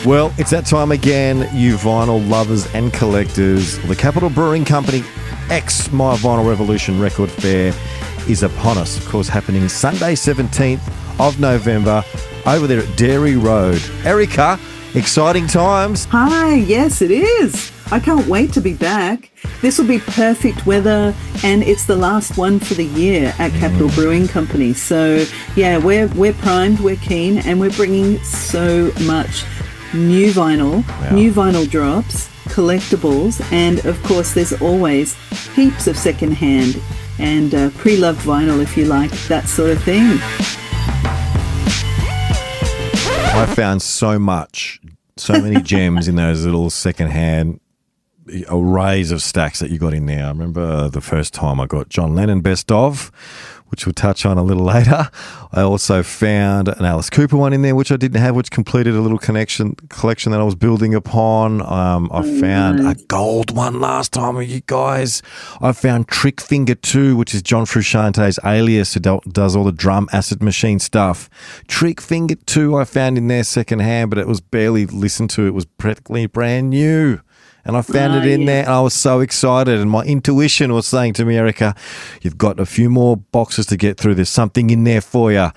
Well, it's that time again, you vinyl lovers and collectors. The Capital Brewing Company X My Vinyl Revolution Record Fair is upon us. Of course, happening Sunday 17th of November over there at Dairy Road. Erica, exciting times. Hi, yes it is. I can't wait to be back. This will be perfect weather and it's the last one for the year at Capital Brewing Company. So yeah, we're primed, we're keen, and we're bringing so much new vinyl, new vinyl drops, collectibles, and of course there's always heaps of secondhand and pre-loved vinyl if you like, that sort of thing. I found so many gems in those little secondhand arrays of stacks that you got in there. I remember the first time I got John Lennon Best Of, which we'll touch on a little later. I also found an Alice Cooper one in there, which I didn't have, which completed a little collection that I was building upon. I found a gold one last time with you guys. I found Trick Finger 2, which is John Frusciante's alias, who does all the drum acid machine stuff. Trick Finger 2 I found in there secondhand, but it was barely listened to. It was practically brand new. And I found it in there, and I was so excited. And my intuition was saying to me, Erica, you've got a few more boxes to get through. There's something in there for you.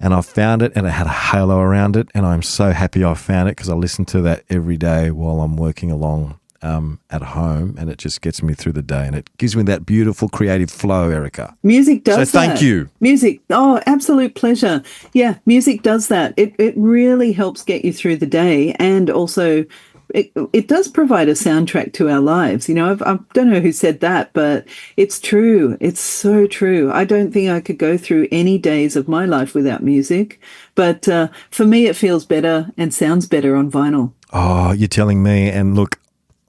And I found it, and it had a halo around it. And I'm so happy I found it because I listen to that every day while I'm working along at home. And it just gets me through the day. And it gives me that beautiful creative flow, Erica. Music does that. So thank you. Music, absolute pleasure. Yeah, music does that. It really helps get you through the day, and also it does provide a soundtrack to our lives. You know, I don't know who said that, but it's true. It's so true. I don't think I could go through any days of my life without music. But for me, it feels better and sounds better on vinyl. Oh, you're telling me. And look,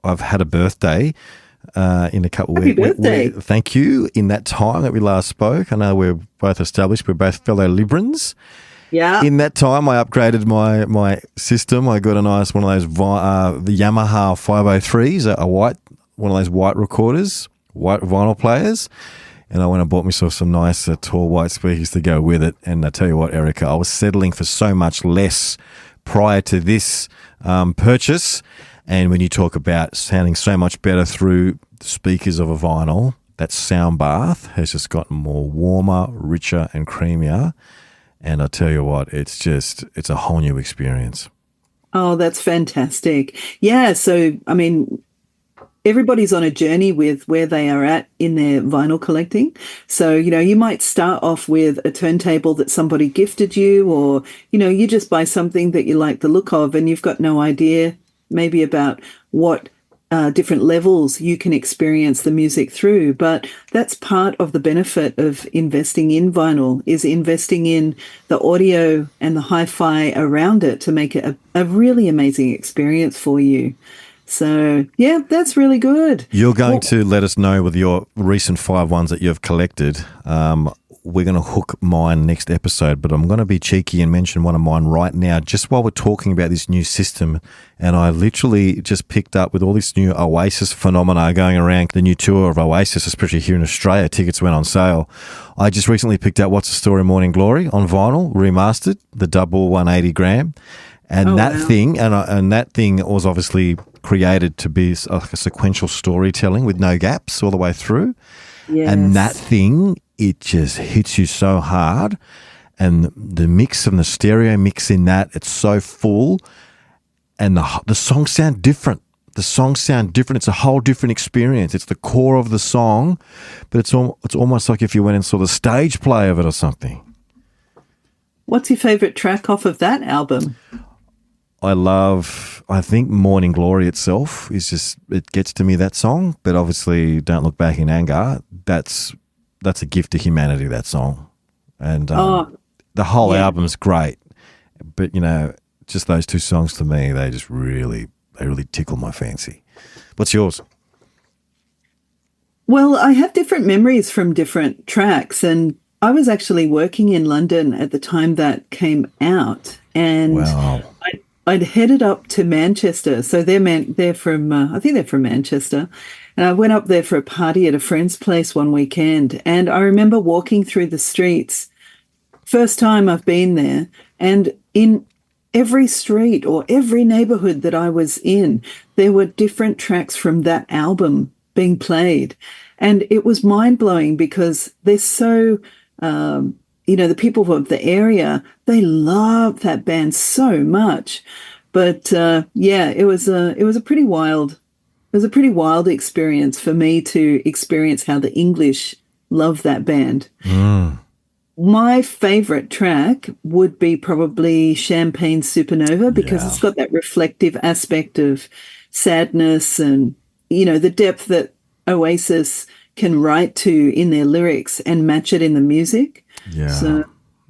I've had a birthday in a couple of weeks. Happy birthday. Thank you. In that time that we last spoke, I know we're both established. We're both fellow Librans. Yeah. In that time, I upgraded my system. I got a nice one of those the Yamaha 503s, one of those white recorders, white vinyl players. And I went and bought myself some nice tall white speakers to go with it. And I tell you what, Erica, I was settling for so much less prior to this purchase. And when you talk about sounding so much better through the speakers of a vinyl, that sound bath has just gotten more warmer, richer, and creamier. And I tell you what, it's a whole new experience. Oh, that's fantastic. Yeah. So, I mean, everybody's on a journey with where they are at in their vinyl collecting. So, you know, you might start off with a turntable that somebody gifted you, or, you know, you just buy something that you like the look of and you've got no idea maybe about what different levels you can experience the music through. But that's part of the benefit of investing in vinyl, is investing in the audio and the hi-fi around it to make it a really amazing experience for you. So, yeah, that's really good. You're going to let us know with your recent 5 ones that you've collected. We're going to hook mine next episode, but I'm going to be cheeky and mention one of mine right now, just while we're talking about this new system. And I literally just picked up with all this new Oasis phenomena going around, the new tour of Oasis, especially here in Australia. Tickets went on sale. I just recently picked up What's the Story Morning Glory on vinyl, remastered, the double 180 gram. And that thing was obviously created to be a sequential storytelling with no gaps all the way through. Yes. And that thing, it just hits you so hard. And the mix and the stereo mix in that, it's so full. And the songs sound different. It's a whole different experience. It's the core of the song, but it's almost like if you went and saw the stage play of it or something. What's your favourite track off of that album? I think Morning Glory itself is just, it gets to me, that song. But obviously, Don't Look Back in Anger, that's a gift to humanity, that song. And the whole album's great. But, you know, just those 2 songs to me, they really tickle my fancy. What's yours? Well, I have different memories from different tracks, and I was actually working in London at the time that came out, and wow. I'd headed up to Manchester. So they're from, I think they're from Manchester. And I went up there for a party at a friend's place one weekend. And I remember walking through the streets, first time I've been there, and in every street or every neighborhood that I was in, there were different tracks from that album being played. And it was mind blowing because they're so, the people of the area, they love that band so much. But yeah, it was a pretty wild, experience for me to experience how the English love that band. My favorite track would be probably Champagne Supernova because Yeah. it's got that reflective aspect of sadness and, the depth that Oasis can write to in their lyrics and match it in the music. Yeah. So,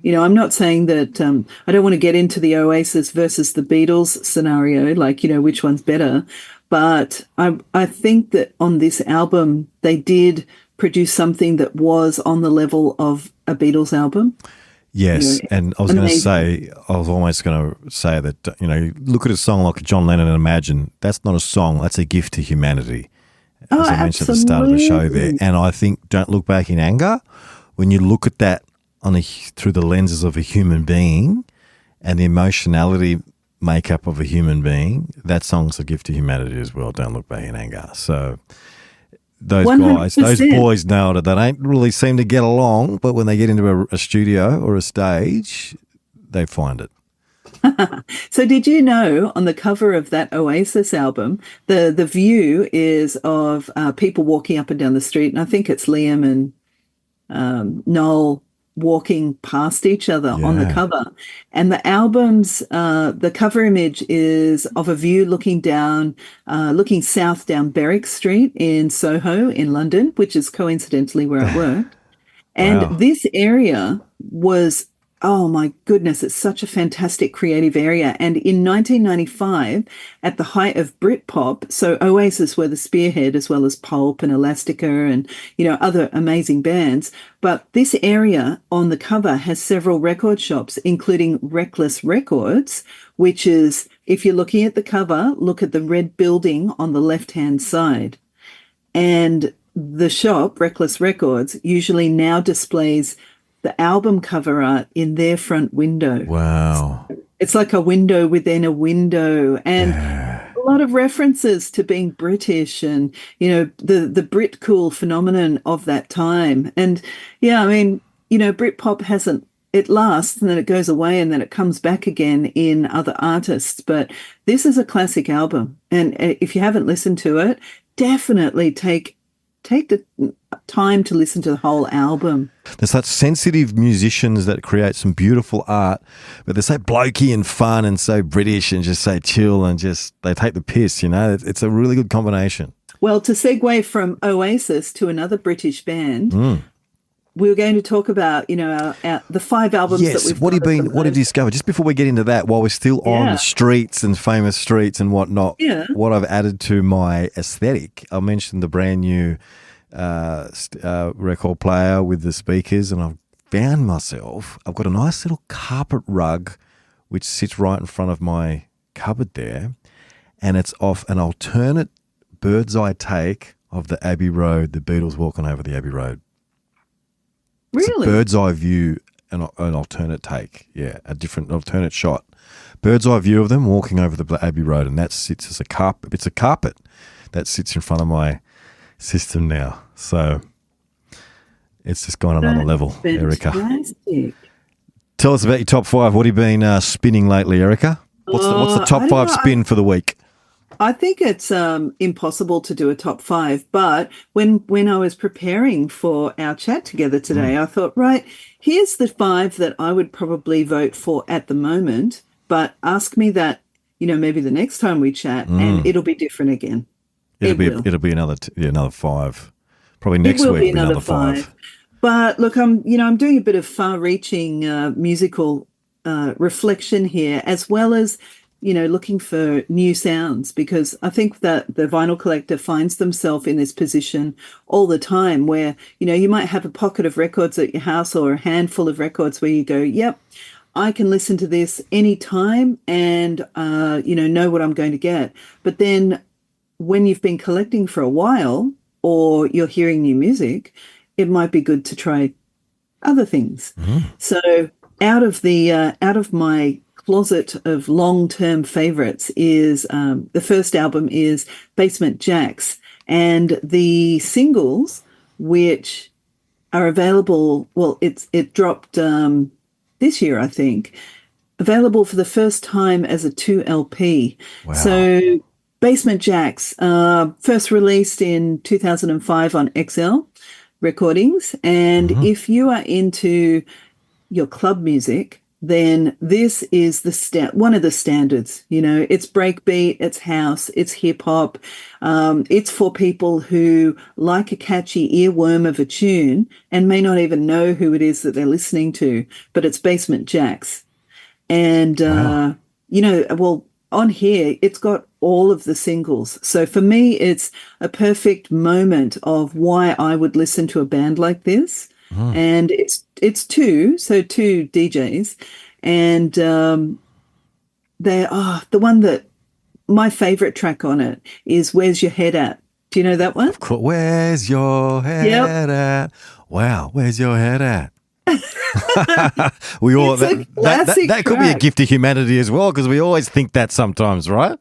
I'm not saying that I don't want to get into the Oasis versus the Beatles scenario, like, which one's better. But I think that on this album, they did produce something that was on the level of a Beatles album. Yes, and I was going to Amazing. say, I was almost going to say that, look at a song like John Lennon and Imagine. That's not a song, that's a gift to humanity, Oh, as I mentioned at the start of the show there. absolutely. And I think Don't Look Back in Anger, when you look at that through the lenses of a human being and the emotionality makeup of a human being, that song's a gift to humanity as well, Don't Look Back in Anger. So those guys, those 100%. boys nailed it. They don't really seem to get along, but when they get into a studio or a stage, they find it. So did you know on the cover of that Oasis album, the view is of people walking up and down the street, and I think it's Liam and Noel walking past each other on the Yeah. cover. And the cover image is of a view looking down, looking south down Berwick Street in Soho in London, which is coincidentally where I worked. And Wow. this area was, oh my goodness, it's such a fantastic creative area. And in 1995, at the height of Britpop, so Oasis were the spearhead as well as Pulp and Elastica and, other amazing bands. But this area on the cover has several record shops, including Reckless Records, which is, if you're looking at the cover, look at the red building on the left-hand side. And the shop, Reckless Records, usually now displays the album cover art in their front window. Wow. It's like a window within a window, and a lot of references to being British and, the Brit cool phenomenon of that time. And yeah, I mean, Britpop hasn't, it lasts and then it goes away and then it comes back again in other artists. But this is a classic album. And if you haven't listened to it, definitely take the time to listen to the whole album. There's such sensitive musicians that create some beautiful art, but they're so blokey and fun and so British and just so chill and just they take the piss, It's a really good combination. Well, to segue from Oasis to another British band, we were going to talk about, the 5 albums that Yes. we've What have got you at been? the What have you moment. discovered? Just before we get into that, while we're still on Yeah. the streets and famous streets and whatnot, Yeah. what I've added to my aesthetic, I mentioned the brand new record player with the speakers, and I've found myself. I've got a nice little carpet rug which sits right in front of my cupboard there, and it's off an alternate bird's eye take of the Abbey Road, the Beatles walking over the Abbey Road. It's a Really? bird's eye view, an alternate take. Yeah, a different alternate shot. Bird's eye view of them walking over the Abbey Road, and that sits as a carpet. It's a carpet that sits in front of my system now. So it's just gone another That's level, Erica. fantastic. Tell us about your top 5. What have you been spinning lately, Erica? What's the I top don't 5 know. spin for the week? I think it's impossible to do a top 5, but when I was preparing for our chat together today, I thought, right, here's the 5 that I would probably vote for at the moment, but ask me that, maybe the next time we chat, and it'll be different again. It will. It'll be another 5. Probably It next will week be will be another another 5. 5. But look, I'm doing a bit of far-reaching musical reflection here, as well as, looking for new sounds, because I think that the vinyl collector finds themselves in this position all the time where, you might have a pocket of records at your house or a handful of records where you go, yep, I can listen to this anytime and, know what I'm going to get. But then when you've been collecting for a while or you're hearing new music, it might be good to try other things. So out of my closet of long-term favorites is the first album is Basement Jaxx, and the singles, which are available. Well, it dropped this year, I think, available for the first time as a 2 LP. Wow. So Basement Jaxx, first released in 2005 on XL Recordings. And Hmm. if you are into your club music, then this is one of the standards. You know, it's breakbeat, it's house, it's hip hop. It's for people who like a catchy earworm of a tune and may not even know who it is that they're listening to, but it's Basement Jaxx. And, Wow. well, on here, it's got all of the singles. So for me, it's a perfect moment of why I would listen to a band like this. Mm. And it's two DJs. And the one that my favorite track on it is Where's Your Head At? Do you know that one? Of course. Where's your Yep. head at? Wow. Where's your head at? We all It's a classic that could be a track. gift to humanity as well, because we always think that sometimes, right?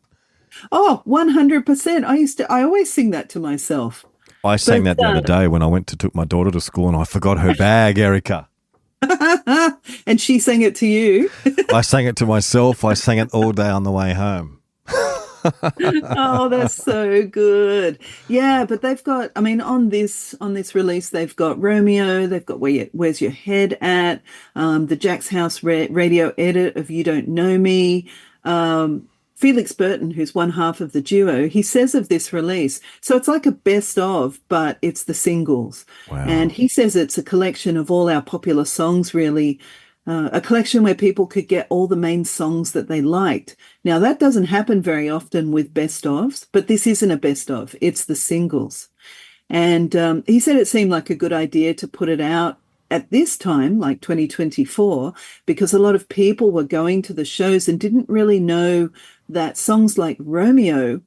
Oh, 100%. I always sing that to myself. I sang But that the other day when I went to took my daughter to school and I forgot her bag, Erica. and she sang it to you. I sang it to myself. I sang it all day on the way home. Oh, that's so good. Yeah, but they've got, I mean, on this release, they've got Romeo, they've got Where's Your Head At, the Jack's House radio edit of You Don't Know Me. Felix Burton, who's one half of the duo, he says of this release, so it's like a best of, but it's the singles. And Wow. he says it's a collection of all our popular songs, really, a collection where people could get all the main songs that they liked. Now, that doesn't happen very often with best ofs, but this isn't a best of, it's the singles. And he said it seemed like a good idea to put it out at this time, like 2024, because a lot of people were going to the shows and didn't really know that songs like Romeo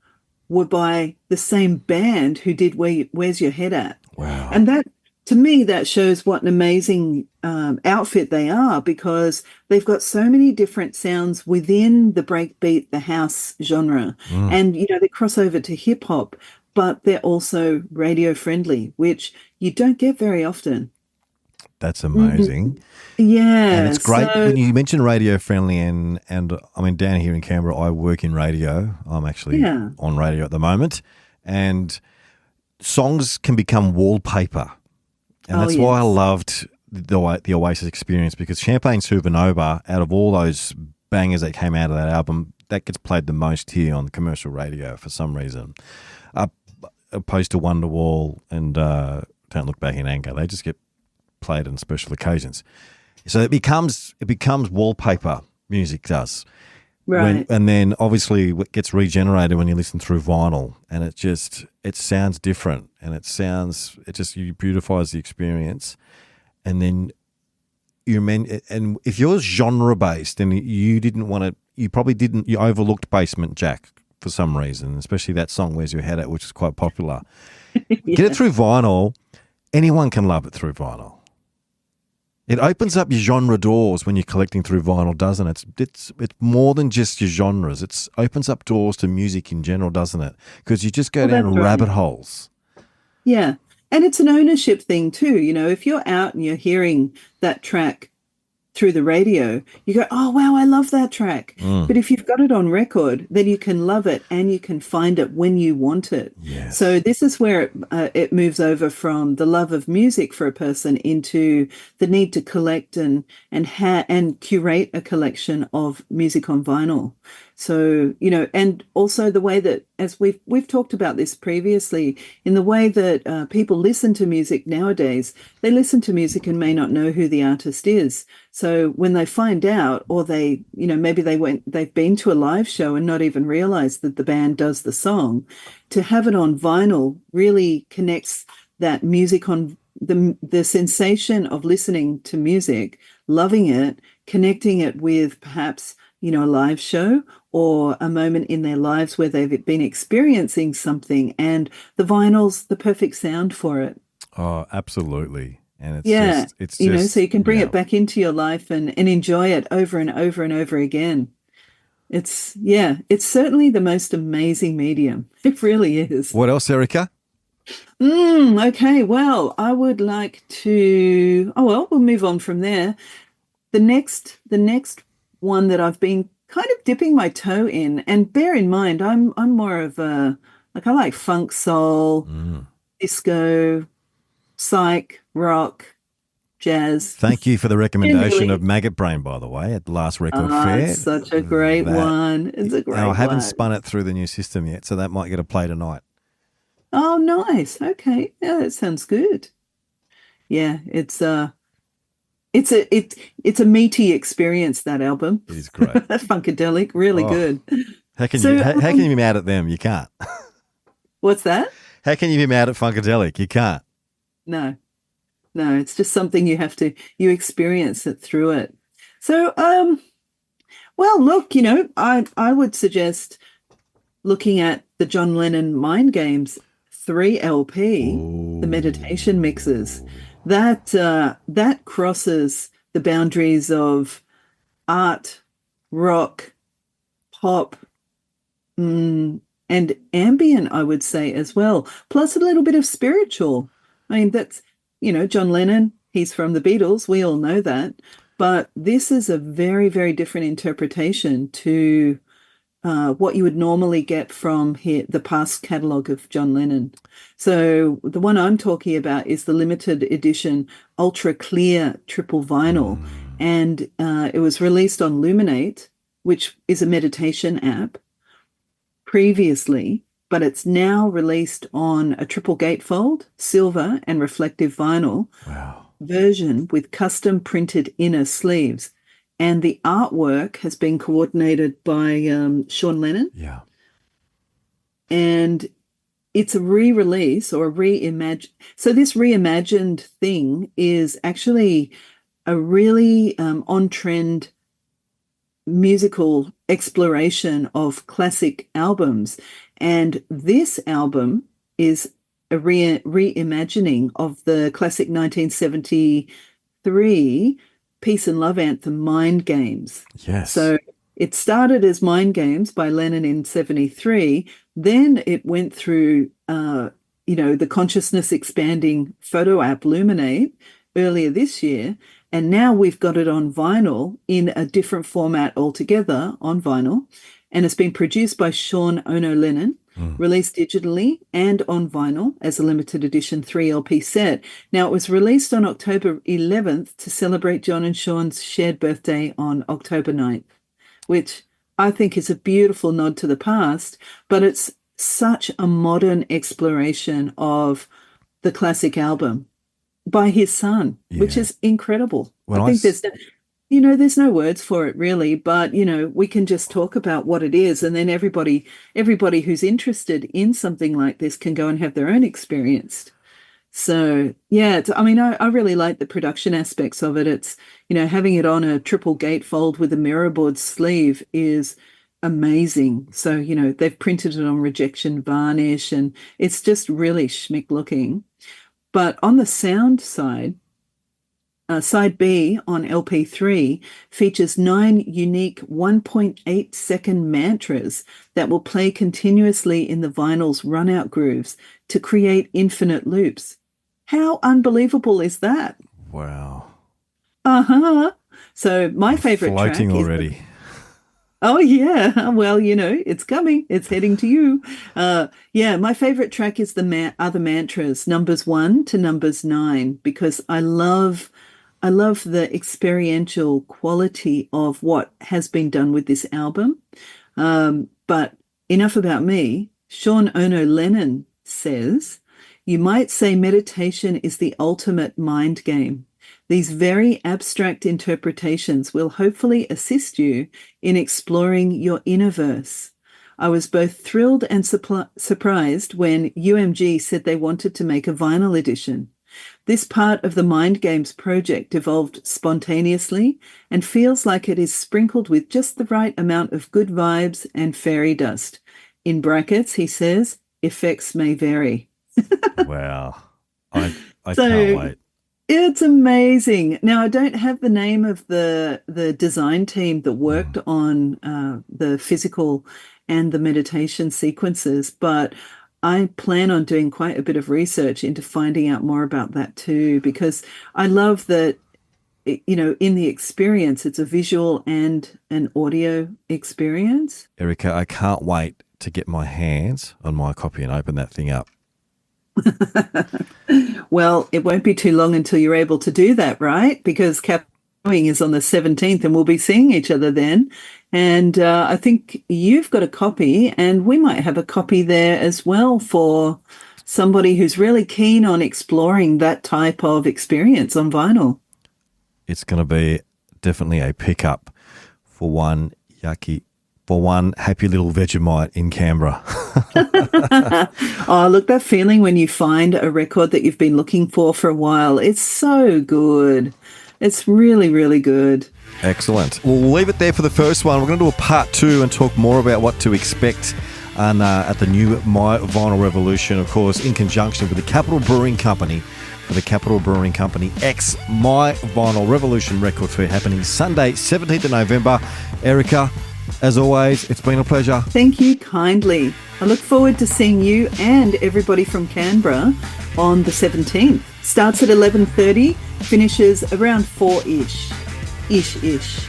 were by the same band who did Where's Your Head At? Wow. And that, to me, that shows what an amazing outfit they are, because they've got so many different sounds within the breakbeat, the house genre. Mm, And, they cross over to hip hop, but they're also radio friendly, which you don't get very often. that's Mhm. amazing. And Yeah. it's great So, when you mention radio friendly and I mean down here in Canberra I work in radio. I'm actually yeah. on radio at the moment, and songs can become wallpaper. And Oh, that's why I yes. loved the Oasis experience, because Champagne Supernova, out of all those bangers that came out of that album, that gets played the most here on commercial radio for some reason. Uh, Opposed to Wonderwall and Don't Look Back in Anger, they just get played on special occasions. So it becomes wallpaper. Music does Right. and then obviously it gets regenerated when you listen through vinyl, and it sounds different, and it just you beautifies the experience, and then and if you're genre based and you didn't want to, you overlooked Basement Jack for some reason, especially that song Where's Your Head At, which is quite popular. Get it Yeah. through vinyl. Anyone can love it through vinyl. It opens up your genre doors when you're collecting through vinyl, doesn't it? It's more than just your genres. It opens up doors to music in general, doesn't it? Because you just go Well, that's down rabbit right. holes. Yeah. And it's an ownership thing too. If you're out and you're hearing that track through the radio, you go, oh, wow, I love that track. Mm, But if you've got it on record, then you can love it and you can find it when you want it. So yes, this is where it moves over from the love of music for a person into the need to collect and curate a collection of music on vinyl. So, and also the way that, as we've talked about this previously, in the way that people listen to music nowadays, they listen to music and may not know who the artist is. So when they find out, or maybe they've been to a live show and not even realized that the band does the song, to have it on vinyl really connects that music on the sensation of listening to music, loving it, connecting it with perhaps, a live show or a moment in their lives where they've been experiencing something, and the vinyl's the perfect sound for it. oh, absolutely, and Yeah. it's So just you can bring yeah. it back into your life and enjoy it over and over and over again. Yeah, it's certainly the most amazing medium. It really is. What else, Erica? Okay, well, I would like to, oh well, we'll move on from there. The next one that I've been kind of dipping my toe in, and bear in mind, I'm more of a like I like funk soul, Mm. disco, psych, rock, jazz. Thank you for the recommendation of Generally. Maggot Brain, by the way, at the last record Ah, it's fair. such a great That one. It's a and I great haven't one. spun it through the new system yet, so that might get a play tonight. Oh, nice. Okay. Yeah, that sounds good. Yeah, it's a it's a meaty experience, that album. It is great. Funkadelic, really Oh, good. how can you So, how can you be mad at them? You can't. what's that? How can you be mad at Funkadelic? You can't. No, no, it's just something you experience it through it. So, well, look, I would suggest looking at the John Lennon Mind Games 3 LP, the meditation mixes. Ooh. That crosses the boundaries of art, rock, pop, and ambient, I would say as well, plus a little bit of spiritual. I mean, John Lennon, he's from the Beatles, we all know that. But this is a very, very different interpretation to what you would normally get from the past catalogue of John Lennon. So the one I'm talking about is the limited edition ultra clear triple vinyl, Mm. and it was released on Luminate, which is a meditation app previously, but it's now released on a triple gatefold, silver and reflective vinyl Wow. version with custom printed inner sleeves. And the artwork has been coordinated by Sean Lennon. Yeah. And it's a re-release or a reimagine. So this reimagined thing is actually a really on-trend musical exploration of classic albums. And this album is a reimagining of the classic 1973 peace and love anthem Mind Games. Yes. So it started as Mind Games by Lennon in 73. Then it went through, the consciousness expanding photo app Luminate earlier this year. And now we've got it on vinyl in a different format altogether on vinyl. And it's been produced by Sean Ono Lennon, Mm. released digitally and on vinyl as a limited edition 3 LP set. Now, it was released on October 11th to celebrate John and Sean's shared birthday on October 9th, which I think is a beautiful nod to the past, but it's such a modern exploration of the classic album by his son, which Yeah. is incredible. When I I think there's no words for it really, but we can just talk about what it is, and then everybody who's interested in something like this can go and have their own experience. So yeah, I mean, I really like the production aspects of it. It's, having it on a triple gatefold with a mirrorboard sleeve is amazing. So, they've printed it on rejection varnish and it's just really schmick looking. But on the sound side, side B on LP3 features 9 unique 1.8-second mantras that will play continuously in the vinyl's run-out grooves to create infinite loops. How unbelievable is that? Wow. Uh-huh. So my favorite track Floating is already. Oh yeah, well, it's coming. It's heading to you. Yeah, my favorite track is the other mantras, numbers 1 to numbers 9, because I love the experiential quality of what has been done with this album. But enough about me. Sean Ono Lennon says, you might say meditation is the ultimate mind game. These very abstract interpretations will hopefully assist you in exploring your inner verse. I was both thrilled and surprised when UMG said they wanted to make a vinyl edition. This part of the Mind Games project evolved spontaneously and feels like it is sprinkled with just the right amount of good vibes and fairy dust. In brackets, he says, effects may vary. Wow. I can't So wait. It's amazing. Now, I don't have the name of the design team that worked Mm. on the physical and the meditation sequences, but I plan on doing quite a bit of research into finding out more about that too, because I love that, in the experience, it's a visual and an audio experience. Erica, I can't wait to get my hands on my copy and open that thing up. Well, it won't be too long until you're able to do that, right? Because Capwing is on the 17th and we'll be seeing each other then. And I think you've got a copy, and we might have a copy there as well for somebody who's really keen on exploring that type of experience on vinyl. It's going to be definitely a pickup for one happy little Vegemite in Canberra. Oh, look, that feeling when you find a record that you've been looking for a while, it's so good. It's really, really good. Excellent. We'll leave it there for the first one. We're going to do a part 2 and talk more about what to expect at the new My Vinyl Revolution, of course, in conjunction with the Capital Brewing Company. For the Capital Brewing Company X My Vinyl Revolution Record Fair happening Sunday, 17th of November. Erica, as always, it's been a pleasure. Thank you kindly. I look forward to seeing you and everybody from Canberra on the 17th. Starts at 11:30, finishes around 4-ish. Ish.